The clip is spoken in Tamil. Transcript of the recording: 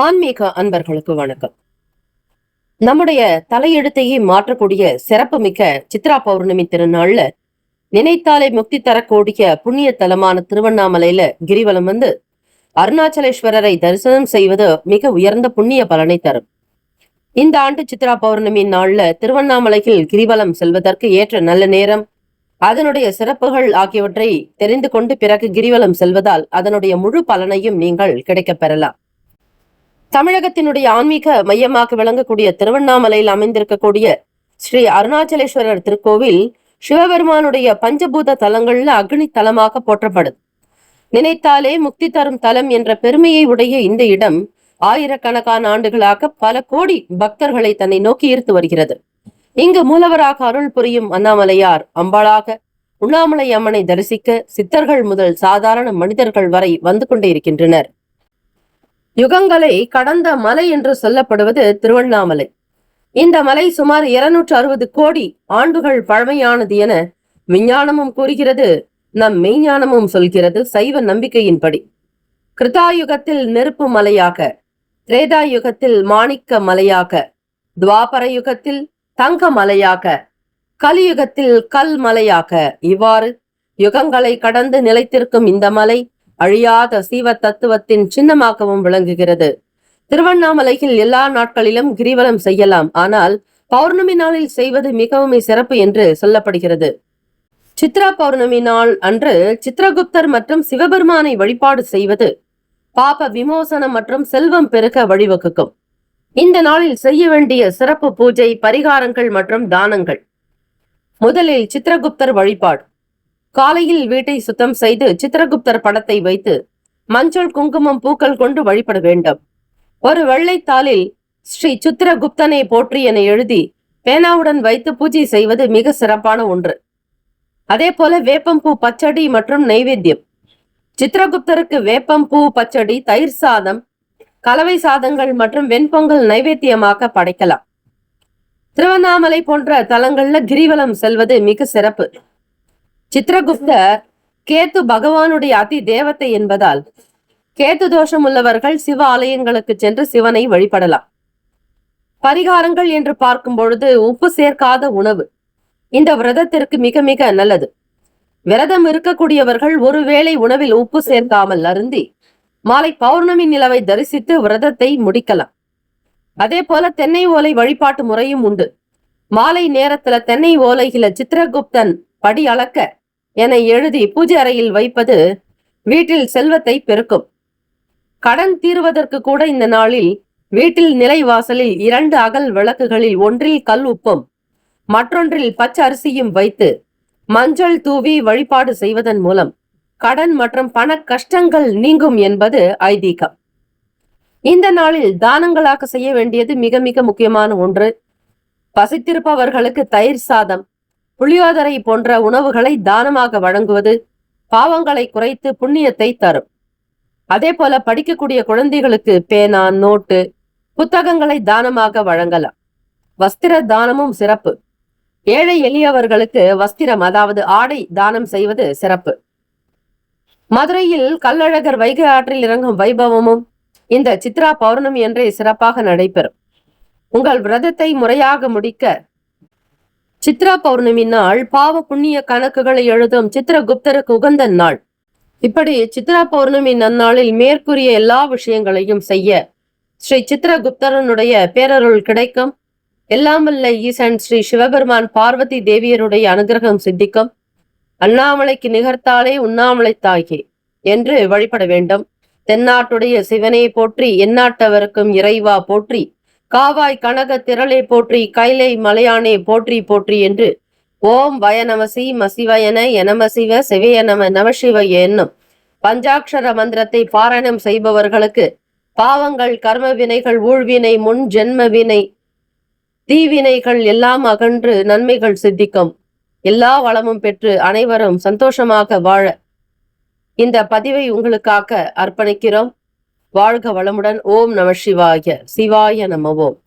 ஆன்மீக அன்பர்களுக்கு வணக்கம். நம்முடைய தலையெழுத்தையே மாற்றக்கூடிய சிறப்பு மிக்க சித்ரா பௌர்ணமி திருநாள்ல நினைத்தாலே முக்தி தரக்கூடிய புண்ணிய தலமான திருவண்ணாமலையில கிரிவலம் வந்து அருணாச்சலேஸ்வரரை தரிசனம் செய்வது மிக உயர்ந்த புண்ணிய பலனை தரும். இந்த ஆண்டு சித்ரா பௌர்ணமி நாள்ல திருவண்ணாமலையில் கிரிவலம் செல்வதற்கு ஏற்ற நல்ல நேரம், அதனுடைய சிறப்புகள் ஆகியவற்றை தெரிந்து கொண்டு பிறகு கிரிவலம் செல்வதால் அதனுடைய முழு பலனையும் நீங்கள் கிடைக்கப் பெறலாம். தமிழகத்தினுடைய ஆன்மீக மையமாக விளங்கக்கூடிய திருவண்ணாமலையில் அமைந்திருக்கக்கூடிய ஸ்ரீ அருணாச்சலேஸ்வரர் திருக்கோவில் சிவபெருமானுடைய பஞ்சபூத தலங்கள்ல அக்னி தலமாக போற்றப்படுது. நினைத்தாலே முக்தி தரும் தலம் என்ற பெருமையை உடைய இந்த இடம் ஆயிரக்கணக்கான ஆண்டுகளாக பல கோடி பக்தர்களை தன்னை நோக்கி ஈர்த்து வருகிறது. இங்கு மூலவராக அருள் புரியும் அண்ணாமலையார் அம்பாளாக உண்ணாமலை அம்மனை தரிசிக்க சித்தர்கள் முதல் சாதாரண மனிதர்கள் வரை வந்து கொண்டே இருக்கின்றனர். யுகங்களை கடந்த மலை என்று சொல்லப்படுவது திருவண்ணாமலை. இந்த மலை சுமார் 260 கோடி ஆண்டுகள் பழமையானது என விஞ்ஞானமும் கூறுகிறது, நம் மெய்ஞானமும் சொல்கிறது. சைவ நம்பிக்கையின்படி கிருதாயுகத்தில் நெருப்பு மலையாக, திரேதா யுகத்தில் மாணிக்க மலையாக, துவாபர யுகத்தில் தங்க மலையாக, கலியுகத்தில் கல் மலையாக, இவ்வாறு யுகங்களை கடந்து நிலைத்திருக்கும் இந்த மலை அழியாத சீவ தத்துவத்தின் சின்னமாகவும் விளங்குகிறது. திருவண்ணாமலையில் எல்லா நாட்களிலும் கிரிவலம் செய்யலாம், ஆனால் பௌர்ணமி நாளில் செய்வது மிகவும் சிறப்பு என்று சொல்லப்படுகிறது. சித்ரா பௌர்ணமி நாள் அன்று சித்ரகுப்தர் மற்றும் சிவபெருமானை வழிபாடு செய்வது பாப விமோசனம் மற்றும் செல்வம் பெருக வழிவகுக்கும். இந்த நாளில் செய்ய வேண்டிய சிறப்பு பூஜை, பரிகாரங்கள் மற்றும் தானங்கள். முதலில் சித்ரகுப்தர் வழிபாடு. காலையில் வீட்டை சுத்தம் செய்து சித்ரகுப்தர் படத்தை வைத்து மஞ்சள், குங்குமம், பூக்கள் கொண்டு வழிபட வேண்டும். ஒரு வெள்ளைத்தாளில் ஸ்ரீ சித்ரகுப்தனை போற்றி என எழுதி பேனாவுடன் வைத்து பூஜை செய்வது மிக சிறப்பான ஒன்று. அதே போல வேப்பம்பூ பச்சடி மற்றும் நைவேத்தியம். சித்ரகுப்தருக்கு வேப்பம்பூ பச்சடி, தயிர் சாதம், கலவை சாதங்கள் மற்றும் வெண்பொங்கல் நைவேத்தியமாக படைக்கலாம். திருவண்ணாமலை போன்ற தலங்கள்ல கிரிவலம் செல்வது மிக சிறப்பு. சித்ரகுப்தர் கேத்து பகவானுடைய அதி தேவத்தை என்பதால் கேத்து தோஷம் உள்ளவர்கள் சிவ ஆலயங்களுக்கு சென்று சிவனை வழிபடலாம். பரிகாரங்கள் என்று பார்க்கும் பொழுது உப்பு சேர்க்காத உணவு இந்த விரதத்திற்கு மிக மிக நல்லது. விரதம் இருக்கக்கூடியவர்கள் ஒருவேளை உணவில் உப்பு சேர்க்காமல் அருந்தி மாலை பௌர்ணமி நிலவை தரிசித்து விரதத்தை முடிக்கலாம். அதே போல தென்னை ஓலை வழிபாட்டு முறையும் உண்டு. மாலை நேரத்துல தென்னை ஓலையில சித்ரகுப்தன் படி அளக்க என எழுதி பூஜை அறையில் வைப்பது வீட்டில் செல்வத்தை பெருக்கும். கடன் தீர்வதற்கு கூட இந்த நாளில் வீட்டில் நிலைவாசலில் 2 அகல் விளக்குகளில் ஒன்றில் கல் உப்பும் மற்றொன்றில் பச்சை அரிசியும் வைத்து மஞ்சள் தூவி வழிபாடு செய்வதன் மூலம் கடன் மற்றும் பண கஷ்டங்கள் நீங்கும் என்பது ஐதீகம். இந்த நாளில் தானங்களாக செய்ய வேண்டியது மிக மிக முக்கியமான ஒன்று. பசித்திருப்பவர்களுக்கு தயிர் சாதம், புளியோதரை போன்ற உணவுகளை தானமாக வழங்குவது பாவங்களை குறைத்து புண்ணியத்தை தரும். அதே போல படிக்கக்கூடிய குழந்தைகளுக்கு பேனா, நோட்டு, புத்தகங்களை தானமாக வழங்கலாம். வஸ்திர தானமும் சிறப்பு. ஏழை எளியவர்களுக்கு வஸ்திரம், அதாவது ஆடை தானம் செய்வது சிறப்பு. மதுரையில் கள்ளழகர் வைகை ஆற்றில் இறங்கும் வைபவமும் இந்த சித்ரா பௌர்ணமி என்றே சிறப்பாக நடைபெறும். உங்கள் விரதத்தை முறையாக முடிக்க சித்ரா பௌர்ணமி நாள் பாவ புண்ணிய கணக்குகளை எழுதும் சித்ரகுப்தருக்கு உகந்த நாள். இப்படி சித்ரா பௌர்ணமி நன்னாளில் மேற்கூறிய எல்லா விஷயங்களையும் செய்ய ஸ்ரீ சித்ரகுப்தரனுடைய பேரருள் கிடைக்கும். எல்லாம் வல்ல ஈசன் ஸ்ரீ சிவபெருமான் பார்வதி தேவியருடைய அனுகிரகம் சித்திக்கும். அண்ணாமலைக்கு நிகர்த்தாலே உண்ணாமலை தாய்கே என்று வழிபட வேண்டும். தென்னாட்டுடைய சிவனை போற்றி, எந்நாட்டவருக்கும் இறைவா போற்றி, காவாய் கனக திரளை போற்றி, கைலை மலையானே போற்றி போற்றி என்று ஓம் வய நமசி மசிவயன எனமசிவ சிவய நம நமசிவ என்னும் பஞ்சாட்சர மந்திரத்தை பாராயணம் செய்பவர்களுக்கு பாவங்கள், கர்ம வினைகள், ஊழ்வினை, முன் ஜென்ம வினை, தீவினைகள் எல்லாம் அகன்று நன்மைகள் சித்திக்கும். எல்லா வளமும் பெற்று அனைவரும் சந்தோஷமாக வாழ இந்த பதிவை உங்களுக்காக அர்ப்பணிக்கிறோம். வாழ்க வளமுடன். ஓம் நம சிவாய. சிவாய நம ஓம்.